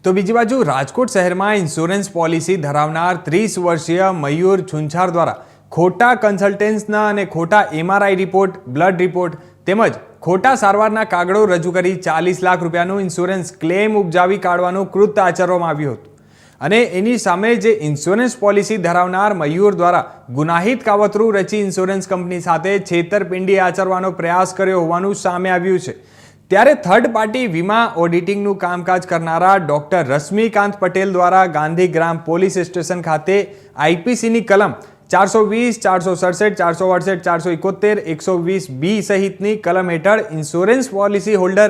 તો બીજી બાજુ રાજકોટ શહેરમાં ઇન્સ્યોરન્સ પોલિસી ધરાવનાર 30 વર્ષીય મયુર છુંછાર દ્વારા ખોટા કન્સલ્ટન્સના અને ખોટા MRI રિપોર્ટ, બ્લડ રિપોર્ટ તેમજ ખોટા સારવારના કાગળો રજૂ કરી 40 લાખ રૂપિયાનું ઇન્સ્યોરન્સ ક્લેમ ઉપજાવી કાઢવાનું કૃત્ય આચરવામાં આવ્યું હતું. અને એની સામે જે ઇન્સ્યોરન્સ પોલિસી ધરાવનાર મયુર દ્વારા ગુનાહિત કાવતરું રચી ઇન્સ્યોરન્સ કંપની સાથે છેતરપિંડી આચરવાનો પ્રયાસ કર્યો હોવાનું સામે આવ્યું છે. ત્યારે થર્ડ પાર્ટી વીમા ઓડિટિંગનું કામકાજ કરનારા ડોક્ટર રશ્મિકાંત પટેલ દ્વારા ગાંધીગ્રામ પોલીસ સ્ટેશન ખાતે IPCની કલમ 420, 467, 468, 471, 120B સહિતની કલમ હેઠળ ઇન્સ્યોરન્સ પોલિસી હોલ્ડર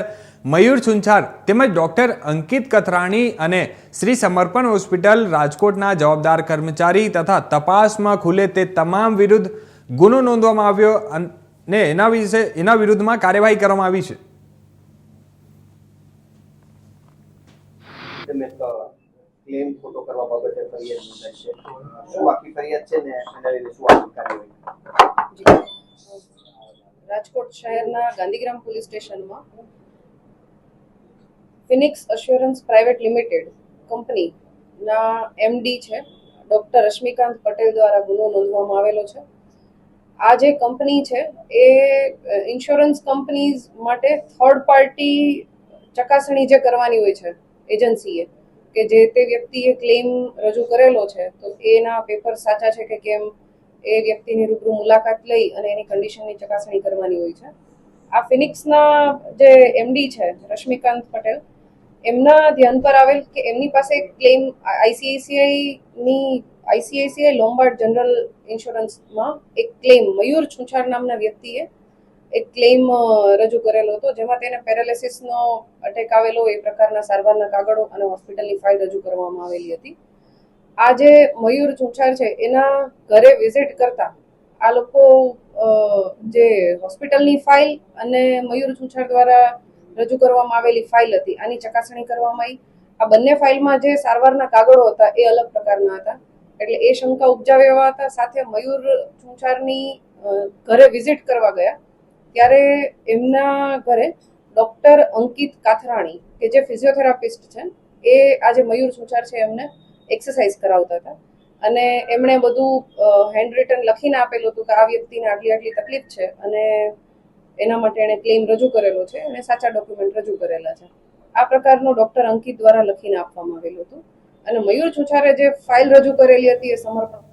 મયુર છુંછાર તેમજ ડોક્ટર અંકિત કથરાણી અને શ્રી સમર્પણ હોસ્પિટલ રાજકોટના જવાબદાર કર્મચારી તથા તપાસમાં ખુલે તે તમામ વિરુદ્ધ ગુનો નોંધવામાં આવ્યો અને એના વિરુદ્ધમાં કાર્યવાહી કરવામાં આવી છે. ક્લેમ ખોટો કરવા બાબતે ફરિયાદ નોંધાઈ છે. શું આખી ફરિયાદ છે ને એના લીધે શું આગળ કાર્યવાહી? રાજકોટ શહેરના ગાંધીગ્રામ પોલીસ સ્ટેશનમાં ફિનિક્સ અશ્યોરન્સ પ્રાઇવેટ લિમિટેડ કંપનીના MD છે ડોક્ટર રશ્મિકાંત પટેલ દ્વારા ગુનો નોંધવામાં આવેલો છે. આ જે કંપની છે એ ઇન્સ્યોરન્સ કંપનીઝ માટે થર્ડ પાર્ટી ચકાસણી જે કરવાની હોય છે એજન્સીએ, કે જે તે વ્યક્તિએ ક્લેમ રજૂ કરેલો છે તો એના પેપર સાચા છે કે કેમ એ વ્યક્તિની રૂબરૂ મુલાકાત લઈ અને એની કન્ડિશનની ચકાસણી કરવાની હોય છે. આ ફિનિક્સના જે MD છે રશ્મિકાંત પટેલ, એમના ધ્યાન પર આવેલ કે એમની પાસે ક્લેમ ICICI લોમ્બાર્ડ જનરલ ઇન્સ્યોરન્સમાં એક ક્લેમ મયુર છુંછાર નામના વ્યક્તિએ એક ક્લેમ રજૂ કરેલો હતો, જેમાં તેને પેરાલિસિસનો અટેક આવેલો એ પ્રકારના સારવારના કાગળો અને હોસ્પિટલની ફાઇલ રજૂ કરવામાં આવેલી હતી. આ જે મયુર છુંછાર છે એના ઘરે વિઝિટ કરતા આ લોકો જે હોસ્પિટલની ફાઇલ અને મયુર છુંછાર દ્વારા રજૂ કરવામાં આવેલી ફાઇલ હતી આની ચકાસણી કરવામાં આવી. આ બંને ફાઇલમાં જે સારવારના કાગળો હતા એ અલગ પ્રકારના હતા, એટલે એ શંકા ઉપજાવ્યા હતા. સાથે મયુર છુંછારની ઘરે વિઝિટ કરવા ગયા ત્યારે એમના ઘરે ડોક્ટર અંકિત કાથરાણી કે જે ફિઝિયોથેરાપિસ્ટ છે એ આજે મયુર છુંછાર છે એમને એક્સરસાઇઝ કરાવતા હતા અને એમણે બધું હેન્ડ રિટન લખીને આપેલું હતું કે આ વ્યક્તિને આટલી આટલી તકલીફ છે અને એના માટે એણે ક્લેમ રજૂ કરેલો છે અને સાચા ડોક્યુમેન્ટ રજૂ કરેલા છે. આ પ્રકારનું ડોક્ટર અંકિત દ્વારા લખીને આપવામાં આવેલું હતું અને મયુર છુંછારે જે ફાઇલ રજૂ કરેલી હતી એ સમર્પણ